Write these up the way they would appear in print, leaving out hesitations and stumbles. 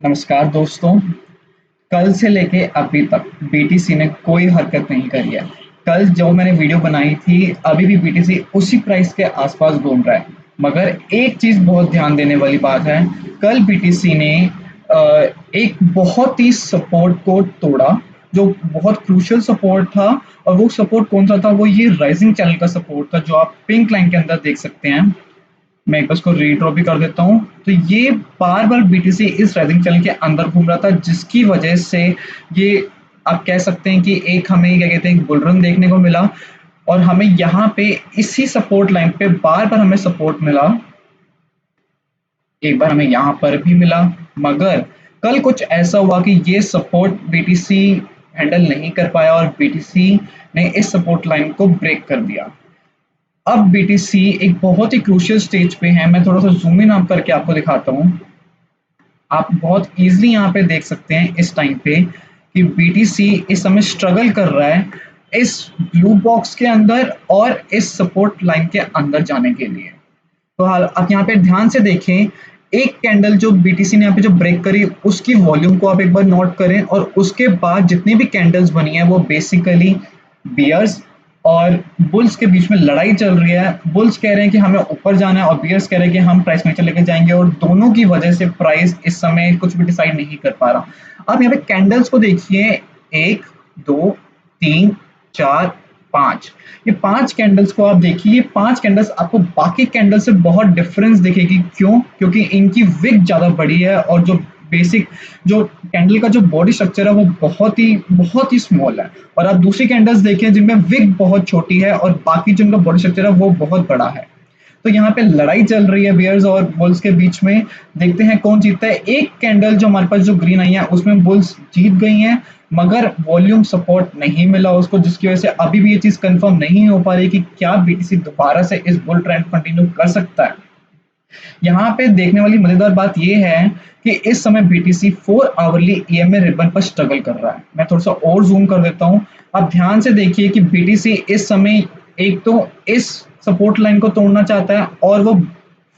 नमस्कार दोस्तों। कल से लेके अभी तक बीटीसी ने कोई हरकत नहीं करी है। कल जो मैंने वीडियो बनाई थी, अभी भी बीटीसी उसी प्राइस के आसपास घूम रहा है। मगर एक चीज बहुत ध्यान देने वाली बात है, कल बीटीसी ने अ, एक बहुत ही सपोर्ट को तोड़ा, जो बहुत क्रूशियल सपोर्ट था। और वो सपोर्ट कौन सा था? वो ये राइजिंग चैनल का सपोर्ट था, जो आप पिंक लाइन के अंदर देख सकते हैं। मैं एक बार इसको रीड्रॉ भी कर देता हूँ। तो ये बार-बार बीटीसी इस राइजिंग चैनल के अंदर घूम रहा था, जिसकी वजह से ये आप कह सकते हैं कि एक हमें क्या कहते हैं, एक बुल रन देखने को मिला। और हमें यहाँ पे इसी सपोर्ट लाइन पे बार-बार हमें सपोर्ट मिला। एक बार हमें यहाँ पर भी मिला, मगर कल कुछ ऐसा हुआ कि ये सपोर्ट बीटीसी हैंडल नहीं कर पाया और बीटीसी ने इस सपोर्ट लाइन को ब्रेक कर दिया। अब बीटीसी एक बहुत ही क्रूशियल स्टेज पे है। मैं थोड़ा-सा ज़ूम इन आउट करके आपको दिखाता हूँ। आप बहुत ईज़िली यहाँ पे देख सकते हैं इस टाइम पे कि बीटीसी इस समय स्ट्रगल कर रहा है इस ब्लू बॉक्स के अंदर और इस सपोर्ट लाइन के अंदर जाने के लिए। तो हाल आप यहाँ पे ध्यान से देखें, एक कैंडल जो बीटीसी ने यहाँ पे जो ब्रेक करी, उसकी वॉल्यूम को आप एक बार नोट करें और उसके बाद जितनी भी कैंडल्स बनी है वो बेसिकली बियर्स और बुल्स के बीच में लड़ाई चल रही है। बुल्स कह रहे हैं कि हमें ऊपर जाना है और बियर्स कह रहे हैं कि हम प्राइस नीचे लेके जाएंगे, और दोनों की वजह से प्राइस इस समय कुछ भी डिसाइड नहीं कर पा रहा। आप यहाँ पे कैंडल्स को देखिए, एक, दो, तीन, चार, पांच। ये पांच कैंडल्स को आप देखिए, ये पांच कैंडल्स आपको बाकी कैंडल से बहुत डिफरेंस दिखेगी। क्यों? क्योंकि इनकी विक ज्यादा बड़ी है और जो बेसिक जो कैंडल का जो बॉडी स्ट्रक्चर है वो बहुत ही स्मॉल है। और आप दूसरी कैंडल्स देखें जिनमें विक बहुत छोटी है और बाकी जिनका बॉडी स्ट्रक्चर है वो बहुत बड़ा है। तो यहाँ पे लड़ाई चल रही है बियर्स और बुल्स के बीच में। देखते हैं कौन जीतता है। एक कैंडल जो हमारे पास जो ग्रीन आई है उसमें बुल्स जीत गई हैं, मगर वॉल्यूम सपोर्ट नहीं मिला उसको, जिसकी वजह से अभी भी ये चीज कंफर्म नहीं हो पा रही कि क्या बीटीसी दोबारा से इस बुल ट्रेंड कंटिन्यू कर सकता है। यहाँ पे देखने वाली मजेदार बात यह है कि इस समय बीटीसी 4 आवरली ईएमए रिबन पर स्ट्रगल कर रहा है। मैं थोड़ा सा और जूम कर देता हूँ। आप ध्यान से देखिए कि बीटीसी इस समय एक तो इस सपोर्ट लाइन को तोड़ना चाहता है और वो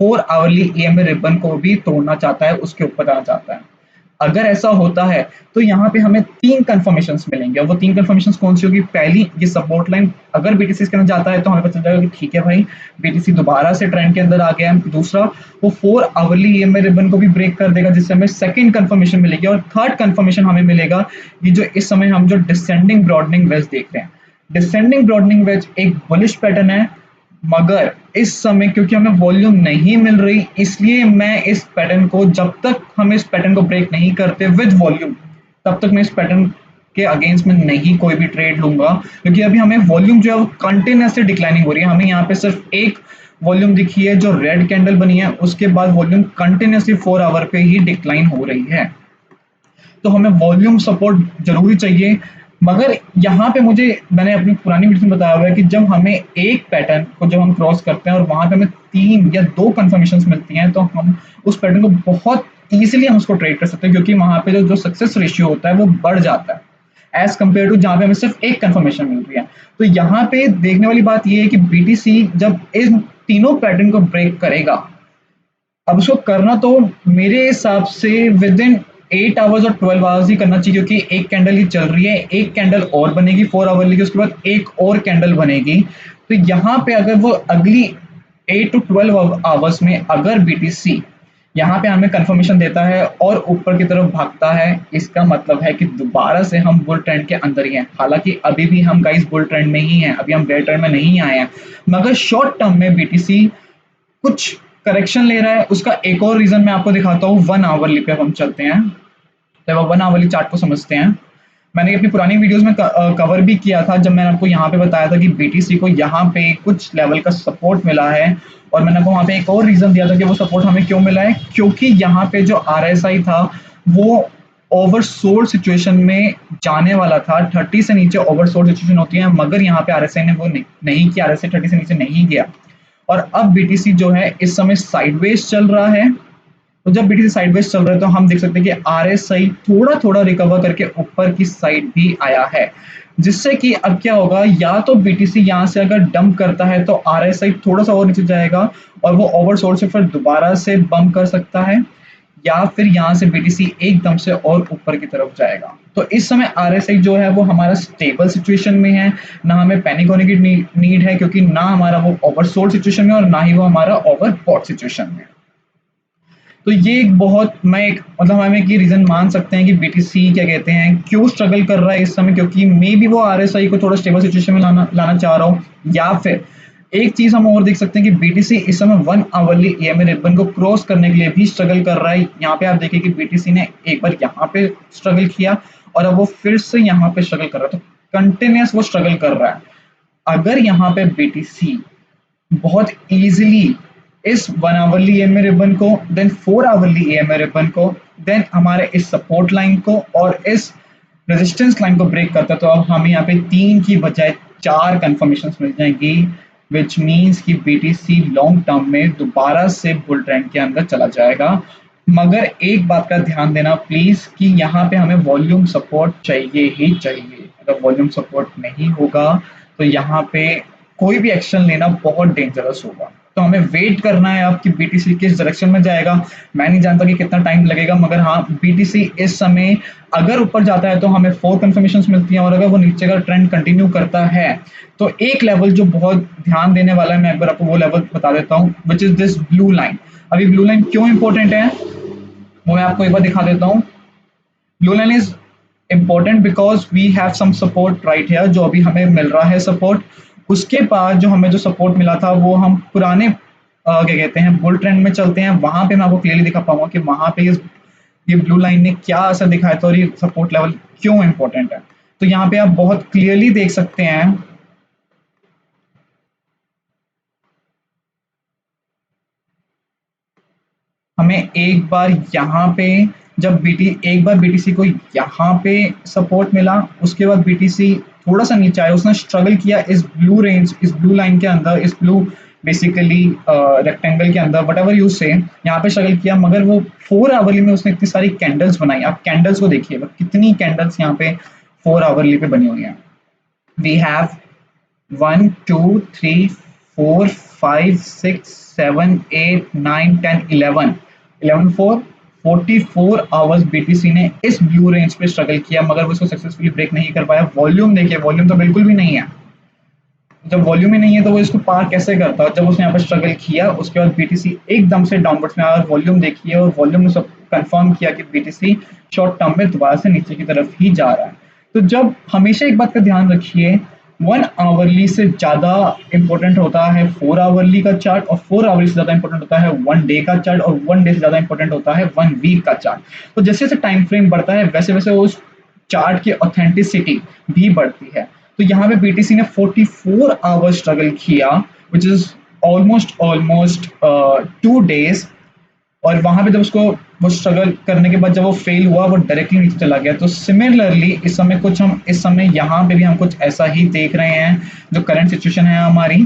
4 आवरली ईएमए रिबन को भी तोड़ना चाहता है, उसके ऊपर जाना चाहता है। अगर ऐसा होता है तो यहाँ पे हमें तीन कंफर्मेशंस मिलेंगे, और वो तीन कंफर्मेशंस कौन सी होगी? पहली, ये सपोर्ट लाइन अगर बीटीसी इसके अंदर जाता है तो हमें पता चल जाएगा कि ठीक है भाई, बीटीसी दोबारा से ट्रेंड के अंदर आ गया है। दूसरा, वो 4 आवरली ईएमए रिबन को भी ब्रेक कर देगा, जिससे हमें सेकंड कंफर्मेशन मिलेगी। और थर्ड कंफर्मेशन हमें मिलेगा ये जो इस समय हम जो डिसेंडिंग ब्रॉडनिंग वेज देख रहे हैं। डिसेंडिंग ब्रॉडनिंग वेज एक बुलिश पैटर्न है, मगर इस समय क्योंकि हमें वॉल्यूम नहीं मिल रही, इसलिए मैं इस पैटर्न को, जब तक हम इस पैटर्न को ब्रेक नहीं करते विद वॉल्यूम, तब तक मैं इस पैटर्न के अगेंस्ट में नहीं कोई भी ट्रेड लूंगा। क्योंकि अभी हमें वॉल्यूम जो है वो कंटिन्यूसली डिक्लाइनिंग हो रही है। हमें यहाँ पे सिर्फ एक वॉल्यूम दिखी है जो रेड कैंडल बनी है, उसके बाद वॉल्यूम कंटिन्यूसली 4 आवर पे ही डिक्लाइन हो रही है। तो हमें वॉल्यूम सपोर्ट जरूरी चाहिए। मगर यहाँ पे मैंने अपनी पुरानी वीडियो में बताया हुआ है कि जब हमें एक पैटर्न को जब हम क्रॉस करते हैं और वहां पे हमें तीन या दो कंफर्मेशन मिलती हैं, तो हम उस पैटर्न को बहुत ईजिली हम उसको ट्रेड कर सकते हैं, क्योंकि वहां पे जो सक्सेस रेशियो होता है वो बढ़ जाता है एज कम्पेयर टू जहाँ पे हमें सिर्फ एक कंफर्मेशन मिल रही है। तो यहाँ पे देखने वाली बात यह है कि बीटीसी जब इन तीनों पैटर्न को ब्रेक करेगा, अब उसको करना तो मेरे हिसाब से विद इन 8 आवर्स और 12 आवर्स ही करना चाहिए, क्योंकि एक कैंडल ही चल रही है, एक कैंडल और बनेगी 4 आवर की, उसके बाद एक और कैंडल बनेगी। तो यहाँ पे अगर वो अगली 8 to 12 आवर्स में अगर बीटीसी यहाँ पे हमें कंफर्मेशन देता है और ऊपर की तरफ भागता है, इसका मतलब है कि दोबारा से हम बुल ट्रेंड के अंदर ही हैं। हालांकि अभी भी हम गाइस बुल ट्रेंड में ही हैं, अभी हम बेयर ट्रेंड में नहीं आए हैं, मगर शॉर्ट टर्म में बीटीसी कुछ करेक्शन ले रहा है। उसका एक और रीजन मैं आपको दिखाता हूँ। 1 आवरली पे हम चलते हैं, जब आप 1 आवरली चार्ट को समझते हैं। मैंने अपनी पुरानी वीडियोस में कवर भी किया था, जब मैंने आपको यहाँ पे बताया था कि बीटीसी को यहाँ पे कुछ लेवल का सपोर्ट मिला है। और मैंने आपको वहाँ पे एक और रीजन दिया था कि वो सपोर्ट हमें क्यों मिला है, क्योंकि यहाँ पे जो आरएसआई था वो ओवरसोल्ड सिचुएशन में जाने वाला था। 30 से नीचे ओवरसोल्ड सिचुएशन होती है, मगर यहाँ पे आरएसआई ने वो नहीं किया, आरएसआई 30 से नीचे नहीं गया। और अब बीटीसी जो है इस समय साइडवेज चल रहा है। तो जब बीटीसी साइडवेज चल रहा है तो हम देख सकते हैं कि आरएसआई थोड़ा थोड़ा रिकवर करके ऊपर की साइड भी आया है, जिससे कि अब क्या होगा, या तो बीटीसी यहाँ से अगर डंप करता है तो आरएसआई थोड़ा सा और नीचे जाएगा और वो ओवरसोल्ड से फिर दोबारा से बम्प कर सकता है, या फिर यहाँ से बीटीसी एकदम से और ऊपर की तरफ जाएगा। तो इस समय आरएसआई जो है वो हमारा स्टेबल सिचुएशन में है, ना हमें पैनिक होने की नीड है, क्योंकि ना हमारा वो ओवरसोल्ड सिचुएशन में और ना ही वो हमारा ओवरबॉट सिचुएशन में। तो ये एक बहुत मैं एक मतलब हम एक ये रीज़न मान सकते हैं कि बीटीसी क्या कहते हैं क्यों स्ट्रगल कर रहा है इस समय, क्योंकि मे बी वो आरएसआई को थोड़ा स्टेबल सिचुएशन में लाना लाना चाह रहा हो, या फिर एक चीज़ हम और देख सकते हैं कि बीटीसी इस समय 1 आवरली ईएमए रिबन को क्रॉस करने के लिए भी स्ट्रगल कर रहा है। यहाँ पे आप देखिए कि बीटीसी ने एक बार यहाँ पे स्ट्रगल किया और अब वो फिर से यहाँ पे स्ट्रगल कर रहा है, तो कंटिन्यूस वो स्ट्रगल कर रहा है। अगर यहाँ पे बीटीसी बहुत ईजिली इस 1 आवरली ईएमए रिबन को, देन 4 आवरली ईएमए रिबन को, देन हमारे इस सपोर्ट लाइन को और इस रेजिस्टेंस लाइन को ब्रेक करता है, तो अब हमें यहाँ पे 3 की बजाय 4 कंफर्मेशन मिल जाएंगी, विच मीन्स कि बीटीसी लॉन्ग टर्म में दोबारा से बुल ट्रेंड के अंदर चला जाएगा। मगर एक बात का ध्यान देना प्लीज कि यहाँ पे हमें वॉल्यूम सपोर्ट चाहिए ही चाहिए। अगर वॉल्यूम सपोर्ट नहीं होगा तो यहाँ पे कोई भी एक्शन लेना बहुत डेंजरस होगा। तो हमें वेट करना है अब कि बीटीसी किस डायरेक्शन में जाएगा। मैं नहीं जानता कि कितना टाइम लगेगा, मगर हाँ बीटीसी इस समय अगर ऊपर जाता है तो हमें 4 कंफर्मेशन मिलती हैं, और अगर वो नीचे का ट्रेंड कंटिन्यू करता है तो एक लेवल जो बहुत ध्यान देने वाला है, मैं एक बार आपको वो लेवल बता देता हूँ, which is this blue line. अभी ब्लू लाइन क्यों इंपॉर्टेंट है वो मैं आपको एक बार दिखा देता हूँ। Blue line is important because we have some support right here, जो अभी हमें मिल रहा है सपोर्ट। उसके बाद जो हमें जो सपोर्ट मिला था वो हम पुराने क्या कहते हैं बुल ट्रेंड में चलते हैं, वहां पे मैं आपको क्लियरली दिखा पाऊंगा कि वहां पे ये ब्लू लाइन ने क्या असर दिखाया था और ये सपोर्ट लेवल क्यों इंपॉर्टेंट है। तो यहाँ पे आप बहुत क्लियरली देख सकते हैं हमें एक बार यहाँ पे जब बीटी एक बार बीटीसी को यहाँ पे सपोर्ट मिला, उसके बाद बीटीसी थोड़ा सा नीचे आया, उसने स्ट्रगल किया इस ब्लू रेंज इस ब्लू लाइन के अंदर, इस ब्लू बेसिकली रेक्टेंगल के अंदर, वट एवर यू से यहाँ पे स्ट्रगल किया। मगर वो 4 आवरली में उसने इतनी सारी कैंडल्स बनाई। आप कैंडल्स को देखिए कितनी कैंडल्स यहाँ पे 4 आवरली पे बनी हुई हैं। वी हैव 1 2 3 4 5 6 7 8 9 10 11 11 4 44 आवर्स बीटीसी ने इस ब्लू रेंज पे स्ट्रगल किया, मगर वो इसको सक्सेसफुली ब्रेक नहीं कर पाया। वॉल्यूम देखिए, वॉल्यूम तो बिल्कुल भी नहीं है। जब वॉल्यूम ही नहीं है तो वो इसको पार कैसे करता है। जब उसने यहाँ पर स्ट्रगल किया उसके बाद बीटीसी एकदम से डाउनवर्ड्स में आया, और वॉल्यूम देखिए, और वॉल्यूम ने सब कंफर्म किया कि बीटीसी शॉर्ट टर्म में दोबारा से नीचे की तरफ ही जा रहा है। तो जब हमेशा एक बात का ध्यान रखिए, 1 आवरली से ज़्यादा इंपॉर्टेंट होता है 4 आवरली का चार्ट, और 4 आवरली से ज़्यादा इंपॉर्टेंट होता है 1 डे का चार्ट, और 1 डे से ज़्यादा इंपॉर्टेंट होता है 1 वीक का चार्ट। तो जैसे जैसे टाइम फ्रेम बढ़ता है वैसे वैसे उस चार्ट की ऑथेंटिसिटी भी बढ़ती है। तो यहाँ पे बीटीसी ने 44 आवर्स स्ट्रगल किया, which is almost almost 2 days। और वहां पे जब उसको वो स्ट्रगल करने के बाद जब वो फेल हुआ वो डायरेक्टली नीचे चला गया। तो सिमिलरली इस समय कुछ हम इस समय यहाँ पे भी हम कुछ ऐसा ही देख रहे हैं जो करंट सिचुएशन है हमारी।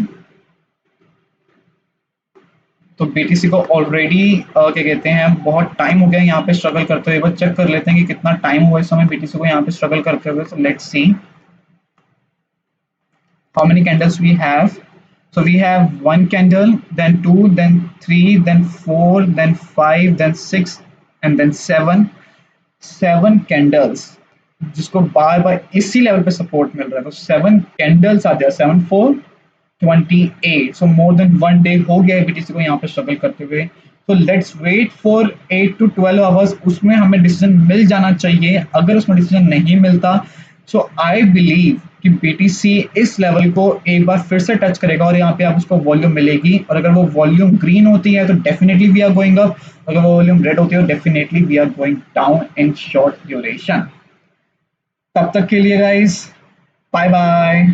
तो बीटीसी को ऑलरेडी क्या कहते हैं बहुत टाइम हो गया यहाँ पे स्ट्रगल करते हुए। एक बार चेक कर लेते हैं कि कितना टाइम हुआ इस समय बीटीसी को यहाँ पे स्ट्रगल करते हुए। So let's see how many candles we have. So we have one candle, then two, then three, then four, then five, then six, and then seven. 7 candles जिसको बार बार इसी लेवल पे सपोर्ट मिल रहा है। तो 7 कैंडल्स आ जाए, 7 4 28, सो more than 1 day हो गया है बीटीसी को यहाँ पे स्ट्रगल करते हुए। तो let's wait for 8 to 12 hours, उसमें हमें डिसीजन मिल जाना चाहिए। अगर उसमें डिसीजन नहीं मिलता सो आई बिलीव कि बीटीसी इस लेवल को एक बार फिर से टच करेगा और यहाँ पे आप उसको वॉल्यूम मिलेगी। और अगर वो वॉल्यूम ग्रीन होती है तो definitely we are going up, अगर वो वॉल्यूम रेड होती है तो definitely we are going down in short duration. तब तक के लिए गाइस बाय बाय।